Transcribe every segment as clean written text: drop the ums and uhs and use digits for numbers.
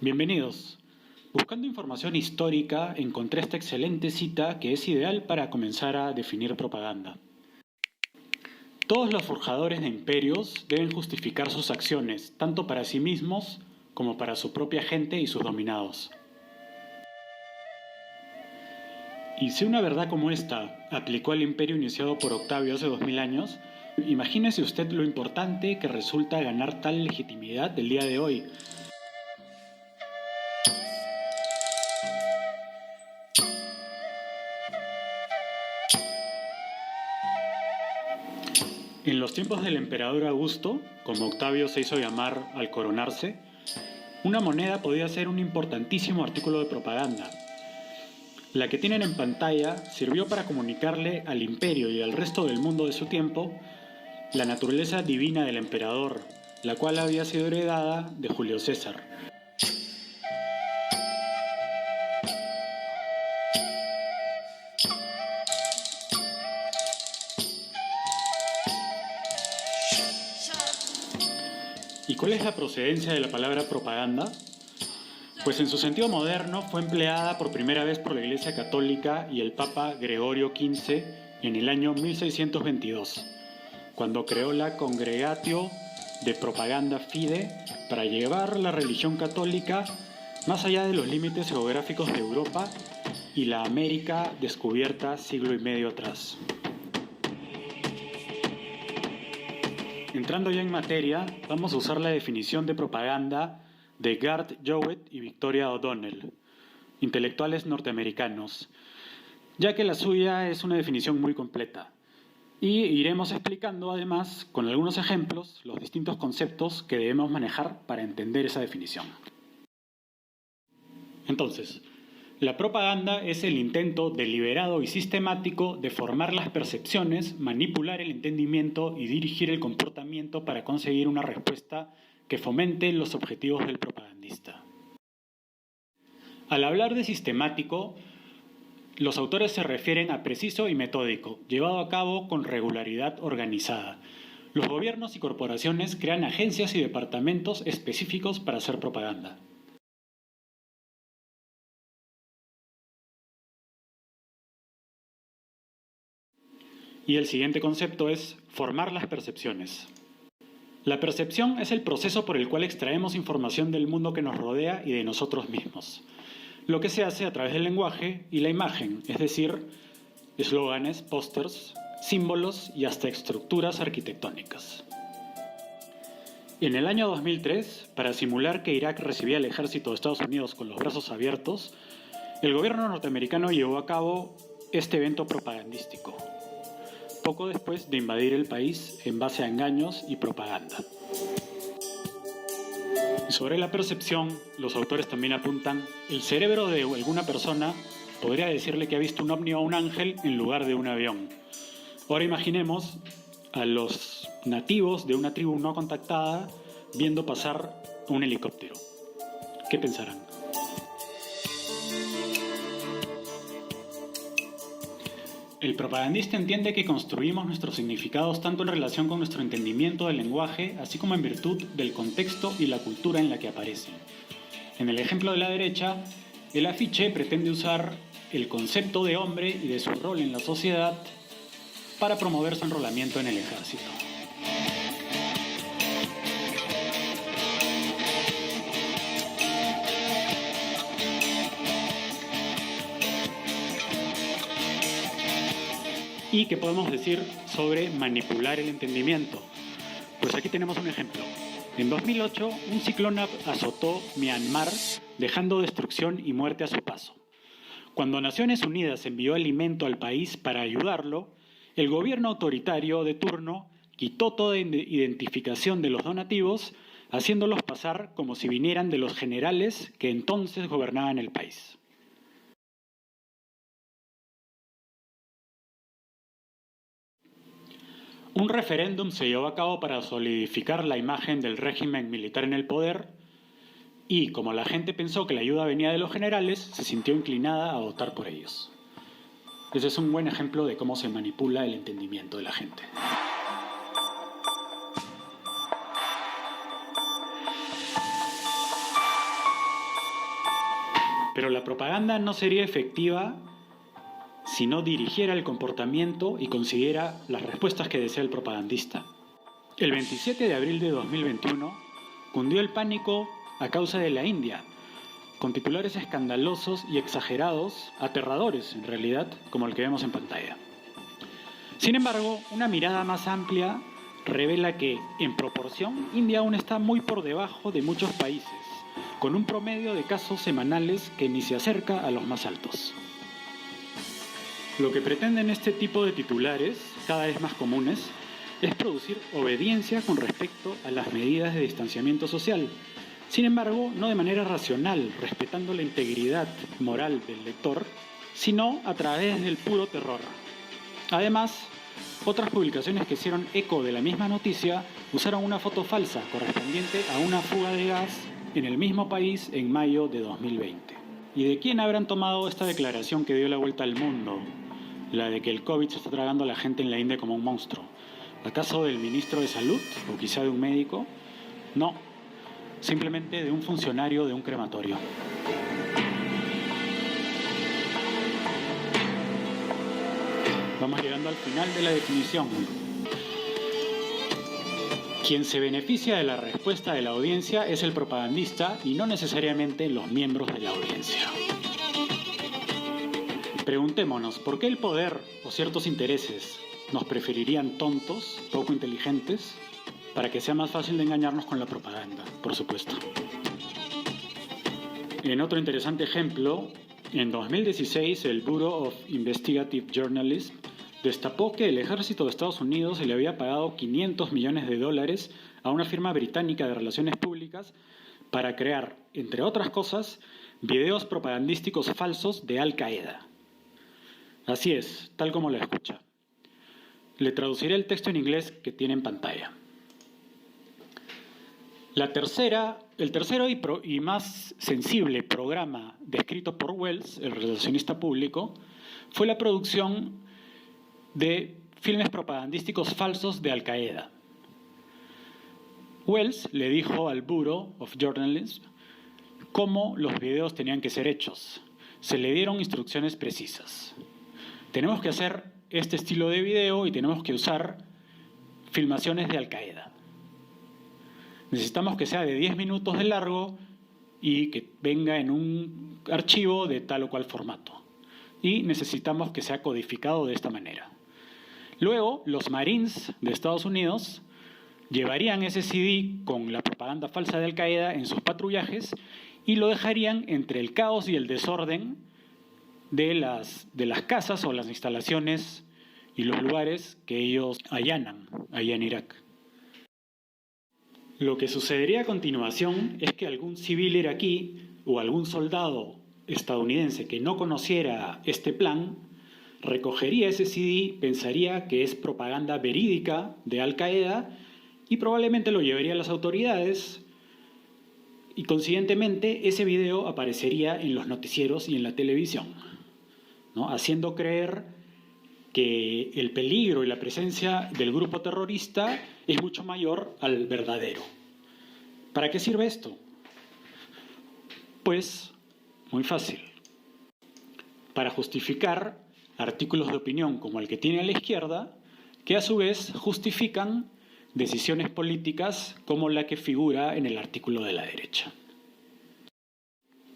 Bienvenidos. Buscando información histórica, encontré esta excelente cita que es ideal para comenzar a definir propaganda. Todos los forjadores de imperios deben justificar sus acciones, tanto para sí mismos como para su propia gente y sus dominados. Y si una verdad como esta aplicó al imperio iniciado por Octavio hace 2000 años, imagínese usted lo importante que resulta ganar tal legitimidad del día de hoy. En los tiempos del emperador Augusto, como Octavio se hizo llamar al coronarse, una moneda podía ser un importantísimo artículo de propaganda. La que tienen en pantalla sirvió para comunicarle al imperio y al resto del mundo de su tiempo la naturaleza divina del emperador, la cual había sido heredada de Julio César. ¿Y cuál es la procedencia de la palabra propaganda? Pues en su sentido moderno fue empleada por primera vez por la Iglesia Católica y el Papa Gregorio XV en el año 1622, cuando creó la Congregatio de Propaganda Fide para llevar la religión católica más allá de los límites geográficos de Europa y la América descubierta siglo y medio atrás. Entrando ya en materia, vamos a usar la definición de propaganda de Garth Jowett y Victoria O'Donnell, intelectuales norteamericanos, ya que la suya es una definición muy completa. Y iremos explicando además, con algunos ejemplos, los distintos conceptos que debemos manejar para entender esa definición. Entonces, la propaganda es el intento deliberado y sistemático de formar las percepciones, manipular el entendimiento y dirigir el comportamiento para conseguir una respuesta que fomente los objetivos del propagandista. Al hablar de sistemático, los autores se refieren a preciso y metódico, llevado a cabo con regularidad organizada. Los gobiernos y corporaciones crean agencias y departamentos específicos para hacer propaganda. Y el siguiente concepto es formar las percepciones. La percepción es el proceso por el cual extraemos información del mundo que nos rodea y de nosotros mismos. Lo que se hace a través del lenguaje y la imagen, es decir, eslóganes, pósters, símbolos y hasta estructuras arquitectónicas. En el año 2003, para simular que Irak recibía al ejército de Estados Unidos con los brazos abiertos, el gobierno norteamericano llevó a cabo este evento propagandístico, poco después de invadir el país en base a engaños y propaganda. Sobre la percepción, los autores también apuntan, el cerebro de alguna persona podría decirle que ha visto un ovni o un ángel en lugar de un avión. Ahora imaginemos a los nativos de una tribu no contactada viendo pasar un helicóptero. ¿Qué pensarán? El propagandista entiende que construimos nuestros significados tanto en relación con nuestro entendimiento del lenguaje, así como en virtud del contexto y la cultura en la que aparecen. En el ejemplo de la derecha, el afiche pretende usar el concepto de hombre y de su rol en la sociedad para promover su enrolamiento en el ejército. ¿Y qué podemos decir sobre manipular el entendimiento? Pues aquí tenemos un ejemplo. En 2008, un ciclón azotó Myanmar, dejando destrucción y muerte a su paso. Cuando Naciones Unidas envió alimento al país para ayudarlo, el gobierno autoritario de turno quitó toda identificación de los donativos, haciéndolos pasar como si vinieran de los generales que entonces gobernaban el país. Un referéndum se llevó a cabo para solidificar la imagen del régimen militar en el poder y, como la gente pensó que la ayuda venía de los generales, se sintió inclinada a votar por ellos. Ese es un buen ejemplo de cómo se manipula el entendimiento de la gente. Pero la propaganda no sería efectiva si no dirigiera el comportamiento y consiguiera las respuestas que desea el propagandista. El 27 de abril de 2021 cundió el pánico a causa de la India, con titulares escandalosos y exagerados, aterradores en realidad, como el que vemos en pantalla. Sin embargo, una mirada más amplia revela que, en proporción, India aún está muy por debajo de muchos países, con un promedio de casos semanales que ni se acerca a los más altos. Lo que pretenden este tipo de titulares, cada vez más comunes, es producir obediencia con respecto a las medidas de distanciamiento social. Sin embargo, no de manera racional, respetando la integridad moral del lector, sino a través del puro terror. Además, otras publicaciones que hicieron eco de la misma noticia usaron una foto falsa correspondiente a una fuga de gas en el mismo país en mayo de 2020. ¿Y de quién habrán tomado esta declaración que dio la vuelta al mundo? La de que el COVID se está tragando a la gente en la India como un monstruo. ¿Acaso del ministro de Salud? ¿O quizá de un médico? No, simplemente de un funcionario de un crematorio. Vamos llegando al final de la definición. Quien se beneficia de la respuesta de la audiencia es el propagandista y no necesariamente los miembros de la audiencia. Preguntémonos, ¿por qué el poder o ciertos intereses nos preferirían tontos, poco inteligentes, para que sea más fácil de engañarnos con la propaganda, por supuesto? En otro interesante ejemplo, en 2016 el Bureau of Investigative Journalism destapó que el ejército de Estados Unidos se le había pagado $500 millones a una firma británica de relaciones públicas para crear, entre otras cosas, videos propagandísticos falsos de Al Qaeda. Así es, tal como lo escucha. Le traduciré el texto en inglés que tiene en pantalla. El tercero y más sensible programa descrito por Wells, el relacionista público, fue la producción de filmes propagandísticos falsos de Al Qaeda. Wells le dijo al Bureau of Journalism cómo los videos tenían que ser hechos. Se le dieron instrucciones precisas. Tenemos que hacer este estilo de video y tenemos que usar filmaciones de Al Qaeda. Necesitamos que sea de 10 minutos de largo y que venga en un archivo de tal o cual formato. Y necesitamos que sea codificado de esta manera. Luego, los Marines de Estados Unidos llevarían ese CD con la propaganda falsa de Al Qaeda en sus patrullajes y lo dejarían entre el caos y el desorden de las casas o las instalaciones y los lugares que ellos allanan allá en Irak. Lo que sucedería a continuación es que algún civil iraquí o algún soldado estadounidense que no conociera este plan recogería ese CD, pensaría que es propaganda verídica de Al Qaeda y probablemente lo llevaría a las autoridades y consiguientemente ese video aparecería en los noticieros y en la televisión, ¿no? Haciendo creer que el peligro y la presencia del grupo terrorista es mucho mayor al verdadero. ¿Para qué sirve esto? Pues muy fácil. Para justificar artículos de opinión como el que tiene a la izquierda, que a su vez justifican decisiones políticas como la que figura en el artículo de la derecha.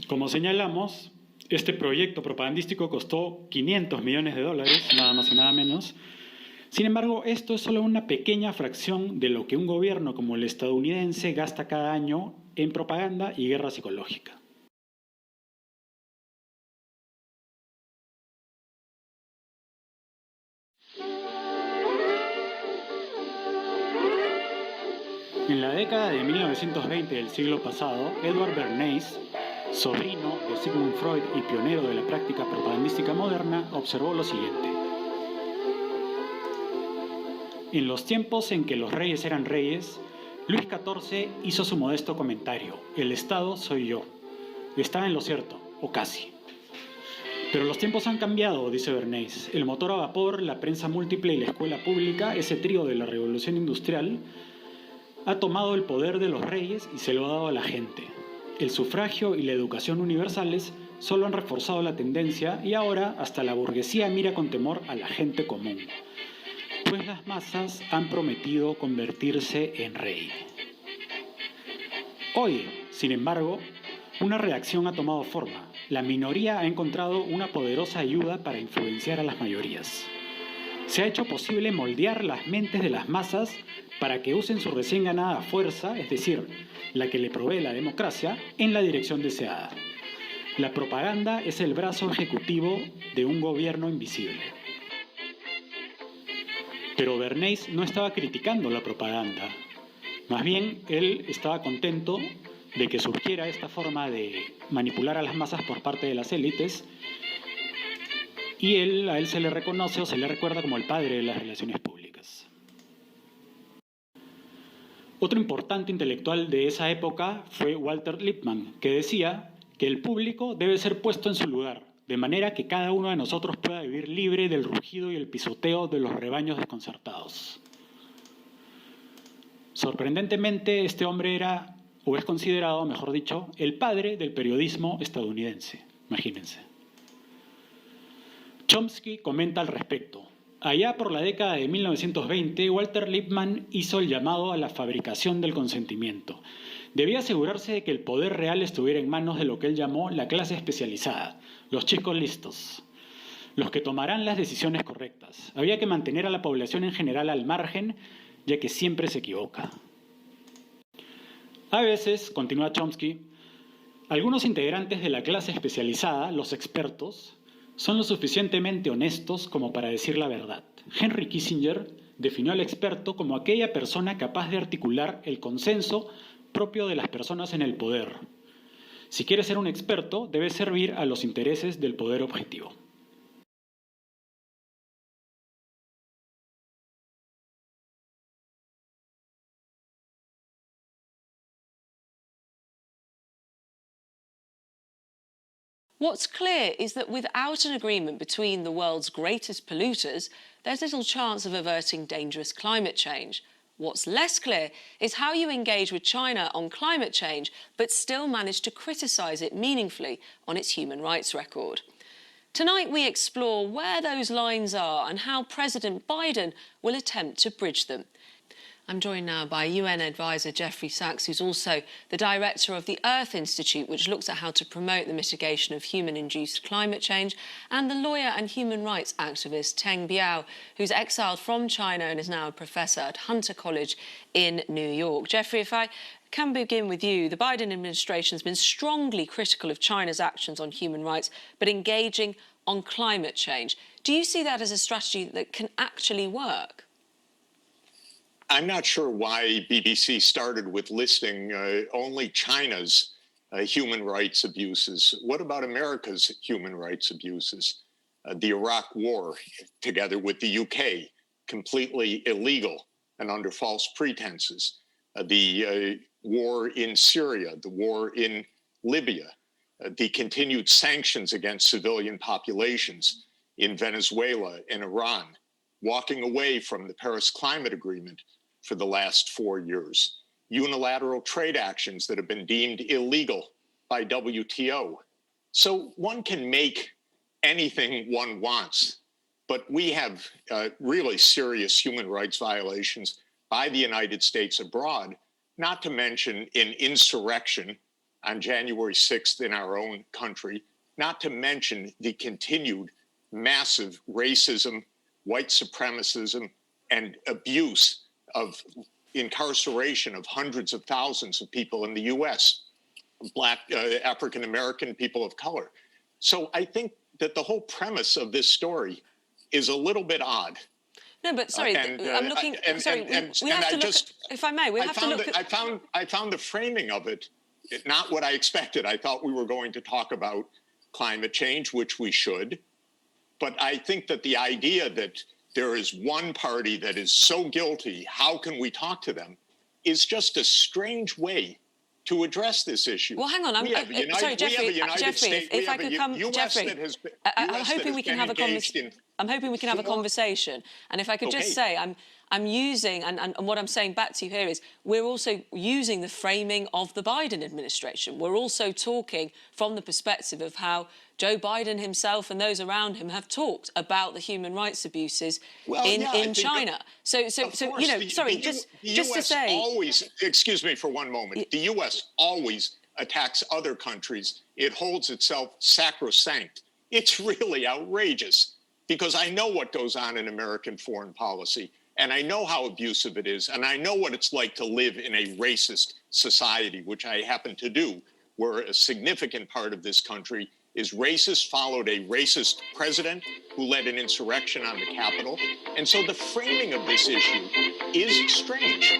Como señalamos, este proyecto propagandístico costó $500 millones, nada más y nada menos. Sin embargo, esto es solo una pequeña fracción de lo que un gobierno como el estadounidense gasta cada año en propaganda y guerra psicológica. En la década de 1920 del siglo pasado, Edward Bernays, sobrino de Sigmund Freud y pionero de la práctica propagandística moderna, observó lo siguiente. En los tiempos en que los reyes eran reyes, Luis XIV hizo su modesto comentario: el Estado soy yo. Estaba en lo cierto, o casi. Pero los tiempos han cambiado, dice Bernays. El motor a vapor, la prensa múltiple y la escuela pública, ese trío de la revolución industrial, ha tomado el poder de los reyes y se lo ha dado a la gente. El sufragio y la educación universales solo han reforzado la tendencia y ahora hasta la burguesía mira con temor a la gente común, pues las masas han prometido convertirse en rey. Hoy, sin embargo, una reacción ha tomado forma. La minoría ha encontrado una poderosa ayuda para influenciar a las mayorías. Se ha hecho posible moldear las mentes de las masas para que usen su recién ganada fuerza, es decir, la que le provee la democracia, en la dirección deseada. La propaganda es el brazo ejecutivo de un gobierno invisible. Pero Bernays no estaba criticando la propaganda. Más bien, él estaba contento de que surgiera esta forma de manipular a las masas por parte de las élites, y a él se le reconoce o se le recuerda como el padre de las relaciones públicas. Otro importante intelectual de esa época fue Walter Lippmann, que decía que el público debe ser puesto en su lugar, de manera que cada uno de nosotros pueda vivir libre del rugido y el pisoteo de los rebaños desconcertados. Sorprendentemente, este hombre era, o es considerado, mejor dicho, el padre del periodismo estadounidense. Imagínense. Chomsky comenta al respecto. Allá por la década de 1920, Walter Lippmann hizo el llamado a la fabricación del consentimiento. Debía asegurarse de que el poder real estuviera en manos de lo que él llamó la clase especializada, los chicos listos, los que tomarán las decisiones correctas. Había que mantener a la población en general al margen, ya que siempre se equivoca. A veces, continúa Chomsky, algunos integrantes de la clase especializada, los expertos, son lo suficientemente honestos como para decir la verdad. Henry Kissinger definió al experto como aquella persona capaz de articular el consenso propio de las personas en el poder. Si quiere ser un experto, debe servir a los intereses del poder objetivo. What's clear is that without an agreement between the world's greatest polluters, there's little chance of averting dangerous climate change. What's less clear is how you engage with China on climate change, but still manage to criticise it meaningfully on its human rights record. Tonight we explore where those lines are and how President Biden will attempt to bridge them. I'm joined now by UN advisor Jeffrey Sachs, who's also the director of the Earth Institute, which looks at how to promote the mitigation of human-induced climate change, and the lawyer and human rights activist Teng Biao, who's exiled from China and is now a professor at Hunter College in New York. Jeffrey, if I can begin with you, the Biden administration has been strongly critical of China's actions on human rights, but engaging on climate change. Do you see that as a strategy that can actually work? I'm not sure why BBC started with listing only China's human rights abuses. What about America's human rights abuses? The Iraq War, together with the UK, completely illegal and under false pretenses. The war in Syria, the war in Libya, the continued sanctions against civilian populations in Venezuela and Iran, walking away from the Paris Climate Agreement for the last 4 years, unilateral trade actions that have been deemed illegal by WTO. So one can make anything one wants, but we have really serious human rights violations by the United States abroad, not to mention an insurrection on January 6th in our own country, not to mention the continued massive racism, white supremacism, and abuse of incarceration of hundreds of thousands of people in the U.S., Black, African-American people of color. So I think that the whole premise of this story is a little bit odd. No, but sorry, I'm looking. We have to look. If I may, we have to look. I found the framing of it not what I expected. I thought we were going to talk about climate change, which we should. But I think that the idea that there is one party that is so guilty, how can we talk to them, is just a strange way to address this issue. Well, hang on. Sorry, Jeffrey. Jeffrey, if I could come, Jeffrey, I'm hoping we can have a conversation. I'm hoping we can have a Sure. conversation. And if I could just Okay. say, I'm using, and what I'm saying back to you here is, we're also using the framing of the Biden administration. We're also talking from the perspective of how Joe Biden himself and those around him have talked about the human rights abuses Well, yeah, I in think China. So of course, just the to U.S. say, always, excuse me for one moment, the U.S. always attacks other countries. It holds itself sacrosanct. It's really outrageous because I know what goes on in American foreign policy, and I know how abusive it is, and I know what it's like to live in a racist society, which I happen to do, where a significant part of this country is racist, followed a racist president who led an insurrection on the Capitol. And so the framing of this issue is strange.